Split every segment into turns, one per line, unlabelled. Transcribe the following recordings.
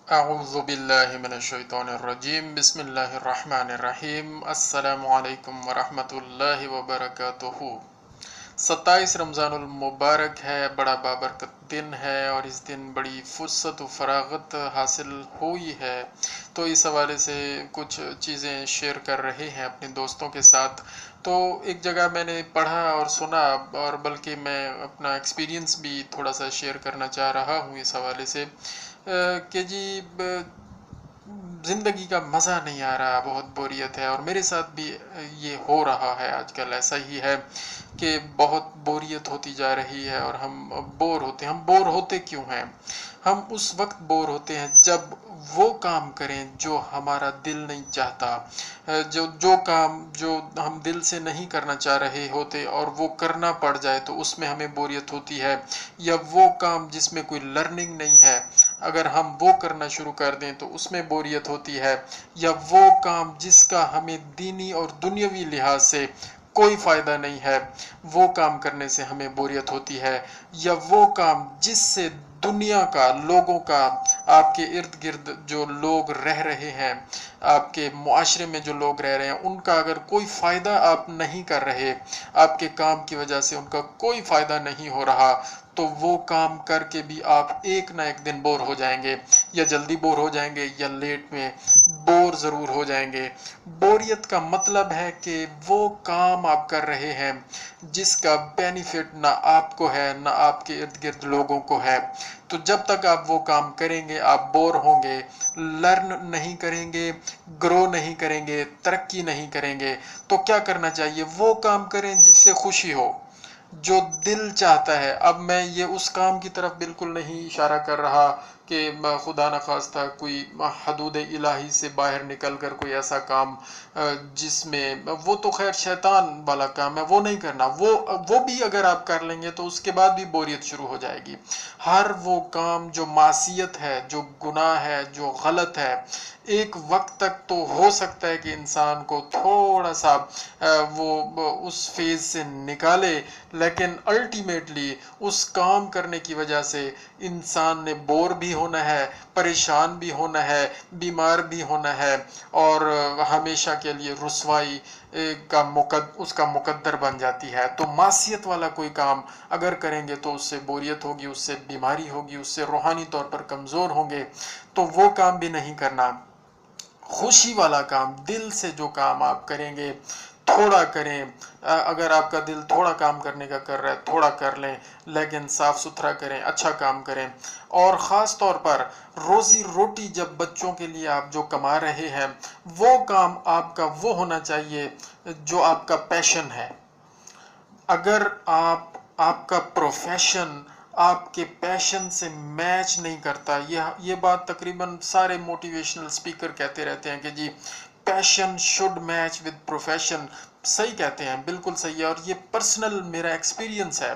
अऊज़ु बिल्लाहि मिनश्शैतानिर्रजीम बिस्मिल्लाहिर्रहमानिर्रहीम अस्सलामु अलैकुम वरहमतुल्लाहि वबरकातुहू। 27 रमज़ानुल मुबारक है, बड़ा बाबरकत दिन है और इस दिन बड़ी फुर्सत व फरागत हासिल हुई है। तो इस हवाले से कुछ चीज़ें शेयर कर रहे हैं अपने दोस्तों के साथ। तो एक जगह मैंने पढ़ा और सुना, और बल्कि मैं अपना एक्सपीरियंस भी थोड़ा सा शेयर करना चाह रहा हूँ इस हवाले से कि जी ज़िंदगी का मज़ा नहीं आ रहा, बहुत बोरियत है। और मेरे साथ भी ये हो रहा है, आजकल ऐसा ही है कि बहुत बोरियत होती जा रही है और हम बोर होते हैं। हम बोर होते क्यों हैं? हम उस वक्त बोर होते हैं जब वो काम करें जो हमारा दिल नहीं चाहता, जो काम जो हम दिल से नहीं करना चाह रहे होते और वो करना पड़ जाए तो उसमें हमें बोरियत होती है। या वो काम जिसमें कोई लर्निंग नहीं है, अगर हम वो करना शुरू कर दें तो उसमें बोरियत होती है। या वो काम जिसका हमें दीनी और दुनियावी लिहाज से कोई फ़ायदा नहीं है, वो काम करने से हमें बोरियत होती है। या वो काम जिससे दुनिया का, लोगों का, आपके इर्द गिर्द जो लोग रह रहे हैं, आपके मुआशरे में जो लोग रह रहे हैं, उनका अगर कोई फ़ायदा आप नहीं कर रहे, आपके काम की वजह से उनका कोई फ़ायदा नहीं हो रहा, तो वो काम करके भी आप एक ना एक दिन बोर हो जाएंगे। या जल्दी बोर हो जाएंगे या लेट में बोर ज़रूर हो जाएंगे। बोरियत का मतलब है कि वो काम आप कर रहे हैं जिसका बेनिफिट ना आपको है ना आपके इर्द गिर्द लोगों को है। तो जब तक आप वो काम करेंगे आप बोर होंगे, लर्न नहीं करेंगे, ग्रो नहीं करेंगे, तरक्की नहीं करेंगे। तो क्या करना चाहिए? वो काम करें जिससे खुशी हो, जो दिल चाहता है। अब मैं ये उस काम की तरफ बिल्कुल नहीं इशारा कर रहा कि खुदा न खास्ता कोई हदूद इलाही से बाहर निकल कर कोई ऐसा काम जिसमें, वो तो खैर शैतान वाला काम है, वो नहीं करना। वो भी अगर आप कर लेंगे तो उसके बाद भी बोरियत शुरू हो जाएगी। हर वो काम जो मासियत है, जो गुनाह है, जो गलत है, एक वक्त तक तो हो सकता है कि इंसान को थोड़ा सा वो उस फेज से निकाले, लेकिन अल्टीमेटली उस काम करने की वजह से इंसान ने बोर भी होना है, परेशान भी होना है, बीमार भी होना है, और हमेशा के लिए रुसवाई उसका मुकद्दर बन जाती है। तो मासियत वाला कोई काम अगर करेंगे तो उससे बोरियत होगी, उससे बीमारी होगी, उससे रूहानी तौर पर कमज़ोर होंगे, तो वो काम भी नहीं करना। खुशी वाला काम, दिल से जो काम आप करेंगे, थोड़ा करें। अगर आपका दिल थोड़ा काम करने का कर रहा है, थोड़ा कर लें, लेकिन साफ सुथरा करें, अच्छा काम करें। और ख़ास तौर पर रोज़ी रोटी जब बच्चों के लिए आप जो कमा रहे हैं, वो काम आपका वो होना चाहिए जो आपका पैशन है। अगर आपका प्रोफेशन आपके पैशन से मैच नहीं करता, ये बात तकरीबन सारे मोटिवेशनल स्पीकर कहते रहते हैं कि जी passion should match with profession. सही कहते हैं, बिल्कुल सही है। और ये पर्सनल मेरा एक्सपीरियंस है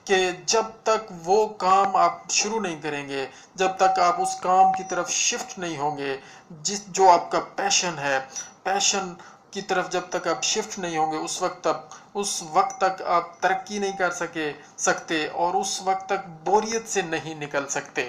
कि जब तक वो काम आप शुरू नहीं करेंगे, जब तक आप उस काम की तरफ शिफ्ट नहीं होंगे जो आपका पैशन है, पैशन की तरफ जब तक आप शिफ्ट नहीं होंगे, उस वक्त तक आप तरक्की नहीं कर सकते, और उस वक्त तक बोरियत से नहीं निकल सकते।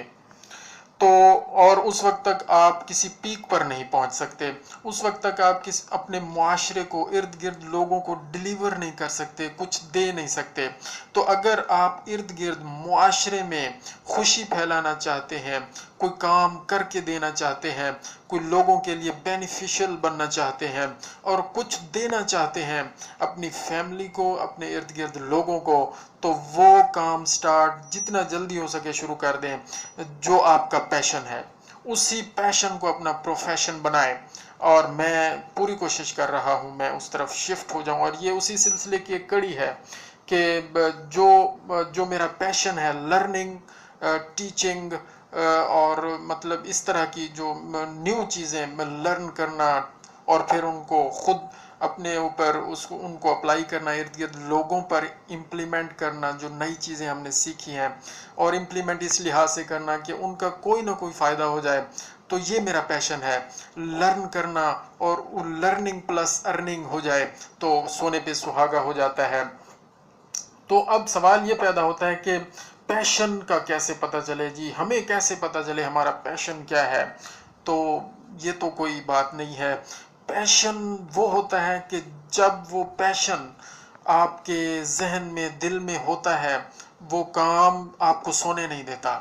तो और उस वक्त तक आप किसी पीक पर नहीं पहुंच सकते। उस वक्त तक आप अपने मुआशरे को, इर्द गिर्द लोगों को डिलीवर नहीं कर सकते, कुछ दे नहीं सकते। तो अगर आप इर्द गिर्द मुआशरे में खुशी फैलाना चाहते हैं, कोई काम करके देना चाहते हैं, कोई लोगों के लिए बेनिफिशियल बनना चाहते हैं और कुछ देना चाहते हैं अपनी फैमिली को, अपने इर्द गिर्द लोगों को, तो वो काम स्टार्ट जितना जल्दी हो सके शुरू कर दें जो आपका पैशन है। उसी पैशन को अपना प्रोफेशन बनाएं। और मैं पूरी कोशिश कर रहा हूं मैं उस तरफ शिफ्ट हो जाऊं, और ये उसी सिलसिले की एक कड़ी है कि जो मेरा पैशन है, लर्निंग, टीचिंग, और मतलब इस तरह की जो न्यू चीज़ें मैं लर्न करना और फिर उनको खुद अपने ऊपर उनको अप्लाई करना, इर्द गिर्द लोगों पर इम्प्लीमेंट करना जो नई चीज़ें हमने सीखी हैं, और इम्प्लीमेंट इस लिहाज से करना कि उनका कोई ना कोई फ़ायदा हो जाए। तो ये मेरा पैशन है, लर्न करना, और लर्निंग प्लस अर्निंग हो जाए तो सोने पे सुहागा हो जाता है। तो अब सवाल ये पैदा होता है कि पैशन का कैसे पता चले जी, हमें कैसे पता चले हमारा पैशन क्या है? तो ये तो कोई बात नहीं है। पैशन वो होता है कि जब वो पैशन आपके जहन में, दिल में होता है, वो काम आपको सोने नहीं देता,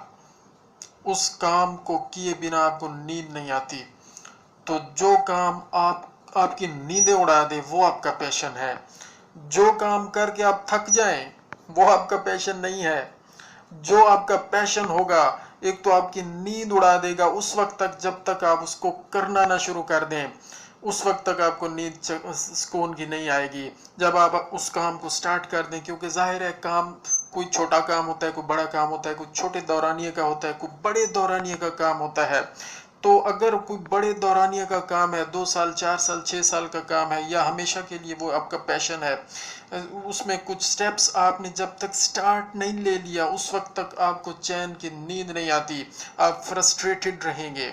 उस काम को किए बिना आपको नींद नहीं आती। तो जो काम आपकी नींदें उड़ा दे वो आपका पैशन है। जो काम करके आप थक जाएं वो आपका पैशन नहीं है। जो आपका पैशन होगा, एक तो आपकी नींद उड़ा देगा उस वक्त तक जब तक आप उसको करना ना शुरू कर दें, उस वक्त तक आपको नींद सुकून की नहीं आएगी। जब आप उस काम को स्टार्ट कर दें, क्योंकि जाहिर है काम कोई छोटा काम होता है, कोई बड़ा काम होता है, कोई छोटे दौरानिए का होता है, कोई बड़े दौरानिए का काम होता है। तो अगर कोई बड़े दौरानिए का काम है, 2 साल 4 साल 6 साल का काम है, या हमेशा के लिए वो आपका पैशन है, उसमें कुछ स्टेप्स आपने जब तक स्टार्ट नहीं ले लिया उस वक्त तक आपको चैन की नींद नहीं आती। आप फ्रस्ट्रेटेड रहेंगे,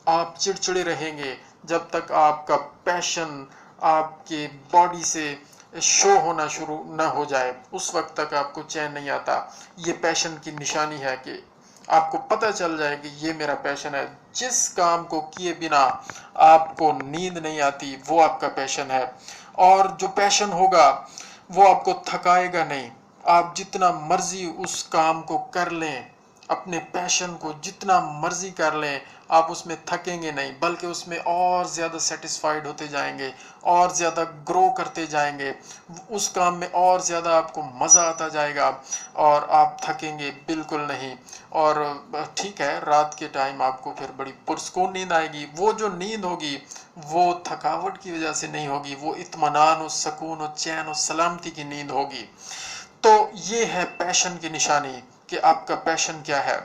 आप चिड़चिड़े रहेंगे जब तक आपका पैशन आपके बॉडी से शो होना शुरू ना हो जाए, उस वक्त तक आपको चैन नहीं आता। ये पैशन की निशानी है कि आपको पता चल जाए कि ये मेरा पैशन है। जिस काम को किए बिना आपको नींद नहीं आती वो आपका पैशन है। और जो पैशन होगा वो आपको थकाएगा नहीं। आप जितना मर्जी उस काम को कर लें, अपने पैशन को जितना मर्जी कर लें, आप उसमें थकेंगे नहीं, बल्कि उसमें और ज़्यादा सेटिस्फाइड होते जाएंगे, और ज़्यादा ग्रो करते जाएंगे, उस काम में और ज़्यादा आपको मज़ा आता जाएगा और आप थकेंगे बिल्कुल नहीं। और ठीक है, रात के टाइम आपको फिर बड़ी पुरस्कून नींद आएगी। वो जो नींद होगी वो थकावट की वजह से नहीं होगी, वो इत्मीनान और सुकून और चैन और सलामती की नींद होगी। तो ये है पैशन की निशानी कि आपका पैशन क्या है।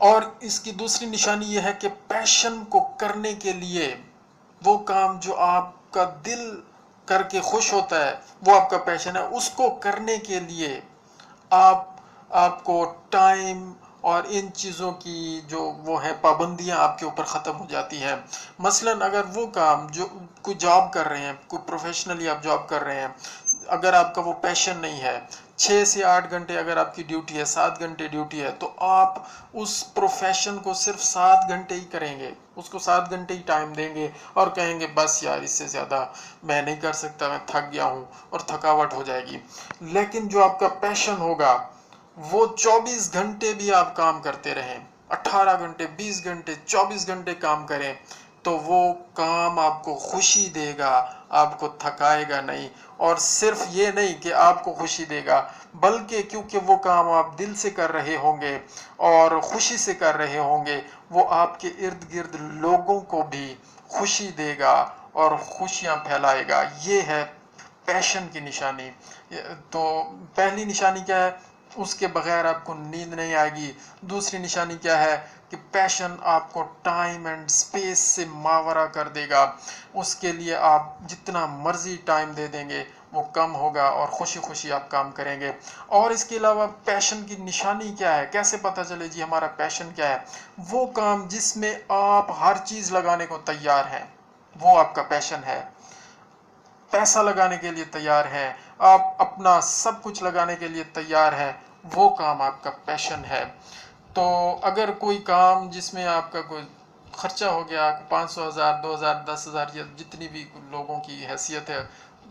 और इसकी दूसरी निशानी यह है कि पैशन को करने के लिए, वो काम जो आपका दिल करके खुश होता है वो आपका पैशन है, उसको करने के लिए आपको टाइम और इन चीज़ों की जो वो है पाबंदियां आपके ऊपर ख़त्म हो जाती हैं। मसलन अगर वो काम जो कोई जॉब कर रहे हैं, कोई प्रोफेशनली आप जॉब कर रहे हैं, अगर आपका वो पैशन नहीं है, 6 से 8 घंटे अगर आपकी ड्यूटी है, 7 घंटे ड्यूटी है, तो आप उस प्रोफेशन को सिर्फ 7 घंटे ही करेंगे, उसको 7 घंटे ही टाइम देंगे और कहेंगे बस यार इससे ज़्यादा मैं नहीं कर सकता, मैं थक गया हूँ, और थकावट हो जाएगी। लेकिन जो आपका पैशन होगा वो 24 घंटे भी आप काम करते रहें, 18 घंटे 20 घंटे 24 घंटे काम करें, तो वो काम आपको खुशी देगा, आपको थकाएगा नहीं। और सिर्फ ये नहीं कि आपको खुशी देगा, बल्कि क्योंकि वो काम आप दिल से कर रहे होंगे और खुशी से कर रहे होंगे, वो आपके इर्द गिर्द लोगों को भी खुशी देगा और खुशियां फैलाएगा। ये है पैशन की निशानी। तो पहली निशानी क्या है? उसके बगैर आपको नींद नहीं आएगी। दूसरी निशानी क्या है कि पैशन आपको टाइम एंड स्पेस से मावरा कर देगा। उसके लिए आप जितना मर्जी टाइम दे देंगे वो कम होगा और खुशी खुशी आप काम करेंगे। और इसके अलावा पैशन की निशानी क्या है, कैसे पता चले जी हमारा पैशन क्या है? वो काम जिसमें आप हर चीज़ लगाने को तैयार हैं, वो आपका पैशन है। पैसा लगाने के लिए तैयार हैं, आप अपना सब कुछ लगाने के लिए तैयार हैं, वो काम आपका पैशन है। तो अगर कोई काम जिसमें आपका कोई खर्चा हो गया, 500, 1000, 2000, 10,000 या जितनी भी लोगों की हैसियत है,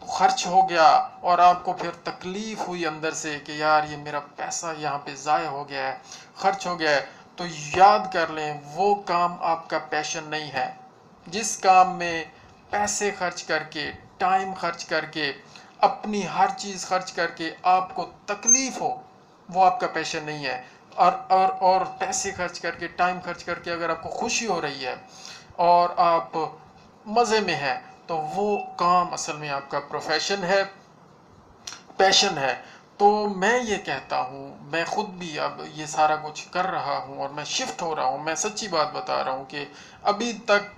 खर्च हो गया और आपको फिर तकलीफ हुई अंदर से कि यार ये मेरा पैसा यहाँ पे ज़ाया हो गया है, खर्च हो गया है, तो याद कर लें वो काम आपका पैशन नहीं है। जिस काम में पैसे खर्च करके, टाइम खर्च करके, अपनी हर चीज़ खर्च करके आपको तकलीफ हो, वो आपका पैशन नहीं है। और पैसे खर्च करके, टाइम खर्च करके अगर आपको खुशी हो रही है और आप मज़े में हैं, तो वो काम असल में आपका प्रोफेशन है, पैशन है। तो मैं ये कहता हूँ, मैं ख़ुद भी अब ये सारा कुछ कर रहा हूँ और मैं शिफ्ट हो रहा हूँ, मैं सच्ची बात बता रहा हूँ कि अभी तक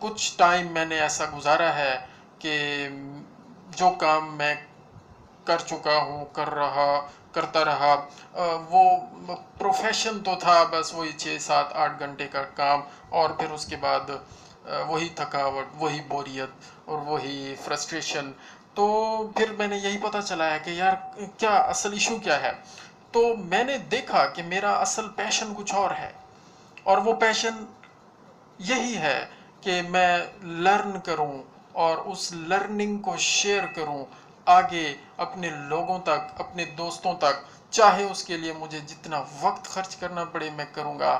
कुछ टाइम मैंने ऐसा गुजारा है कि जो काम मैं कर चुका हूँ, करता रहा, वो प्रोफेशन तो था, बस वही 6, 7, 8 घंटे का काम, और फिर उसके बाद वही थकावट, वही बोरियत और वही फ्रस्ट्रेशन। तो फिर मैंने यही पता चला है कि यार क्या असल इशू क्या है। تو میں نے دیکھا کہ میرا اصل پیشن کچھ اور ہے، اور وہ پیشن یہی ہے کہ میں لرن کروں اور اس لرننگ کو شیئر کروں آگے اپنے لوگوں تک، اپنے دوستوں تک، چاہے اس کے لیے مجھے جتنا وقت خرچ کرنا پڑے میں کروں گا،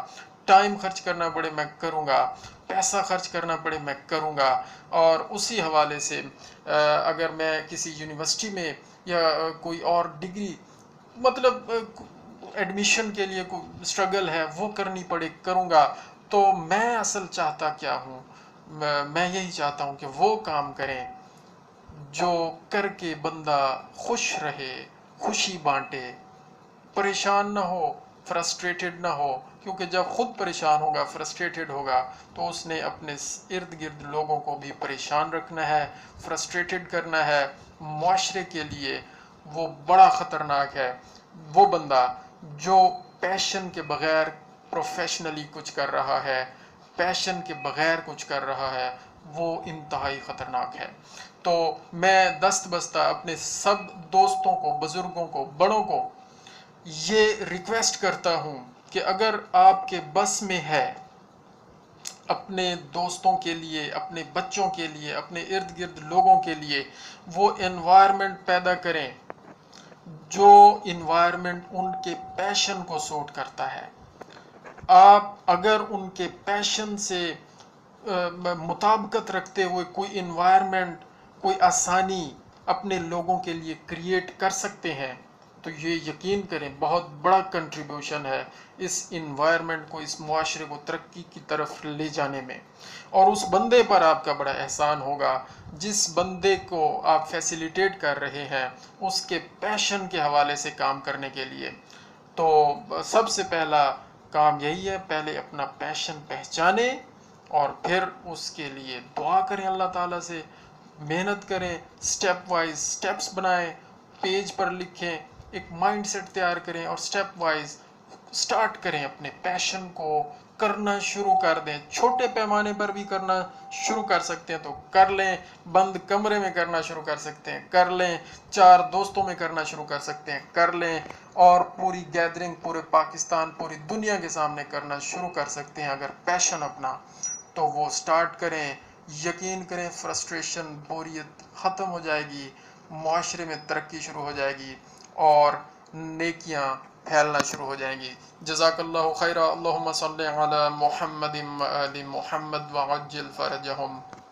ٹائم خرچ کرنا پڑے میں کروں گا، پیسہ خرچ کرنا پڑے میں کروں گا۔ اور اسی حوالے سے اگر میں کسی یونیورسٹی میں یا کوئی اور ڈگری، مطلب ایڈمیشن کے لیے کوئی اسٹرگل ہے وہ کرنی پڑے کروں گا۔ تو میں اصل چاہتا کیا ہوں؟ میں یہی چاہتا ہوں کہ وہ کام کریں جو کر کے بندہ خوش رہے، خوشی بانٹے، پریشان نہ ہو، فرسٹریٹڈ نہ ہو، کیونکہ جب خود پریشان ہوگا، فرسٹریٹڈ ہوگا، تو اس نے اپنے ارد گرد لوگوں کو بھی پریشان رکھنا ہے، فرسٹریٹڈ کرنا ہے۔ معاشرے کے لیے وہ بڑا خطرناک ہے وہ بندہ جو پیشن کے بغیر پروفیشنلی کچھ کر رہا ہے، پیشن کے بغیر کچھ کر رہا ہے، وہ انتہائی خطرناک ہے۔ تو میں دست بستہ اپنے سب دوستوں کو، بزرگوں کو، بڑوں کو یہ ریکویسٹ کرتا ہوں کہ اگر آپ کے بس میں ہے، اپنے دوستوں کے لیے، اپنے بچوں کے لیے، اپنے ارد گرد لوگوں کے لیے وہ انوائرمنٹ پیدا کریں جو انوائرمنٹ ان کے پیشن کو سوٹ کرتا ہے۔ آپ اگر ان کے پیشن سے مطابقت رکھتے ہوئے کوئی انوائرمنٹ، کوئی آسانی اپنے لوگوں کے لیے کریٹ کر سکتے ہیں، تو یہ یقین کریں بہت بڑا کنٹریبیوشن ہے اس انوائرمنٹ کو، اس معاشرے کو ترقی کی طرف لے جانے میں۔ اور اس بندے پر آپ کا بڑا احسان ہوگا جس بندے کو آپ فیسیلیٹیٹ کر رہے ہیں اس کے پیشن کے حوالے سے کام کرنے کے لیے۔ تو سب سے پہلا کام یہی ہے، پہلے اپنا پیشن پہچانیں اور پھر اس کے لیے دعا کریں اللہ تعالیٰ سے، محنت کریں، سٹیپ وائز سٹیپس بنائیں، پیج پر لکھیں، ایک مائنڈ سیٹ تیار کریں اور سٹیپ وائز سٹارٹ کریں، اپنے پیشن کو کرنا شروع کر دیں۔ چھوٹے پیمانے پر بھی کرنا شروع کر سکتے ہیں تو کر لیں، بند کمرے میں کرنا شروع کر سکتے ہیں کر لیں، 4 دوستوں میں کرنا شروع کر سکتے ہیں کر لیں، اور پوری گیدرنگ، پورے پاکستان، پوری دنیا کے سامنے کرنا شروع کر سکتے ہیں اگر پیشن اپنا تو وہ سٹارٹ کریں۔ یقین کریں فرسٹریشن، بوریت ختم ہو جائے گی، معاشرے میں ترقی شروع ہو جائے گی اور نیکیاں پھیلنا شروع ہو جائیں گی۔ جزاک اللہ خیرہ۔ اللہم صلی علی محمد و آل محمد وعجل فرجہم۔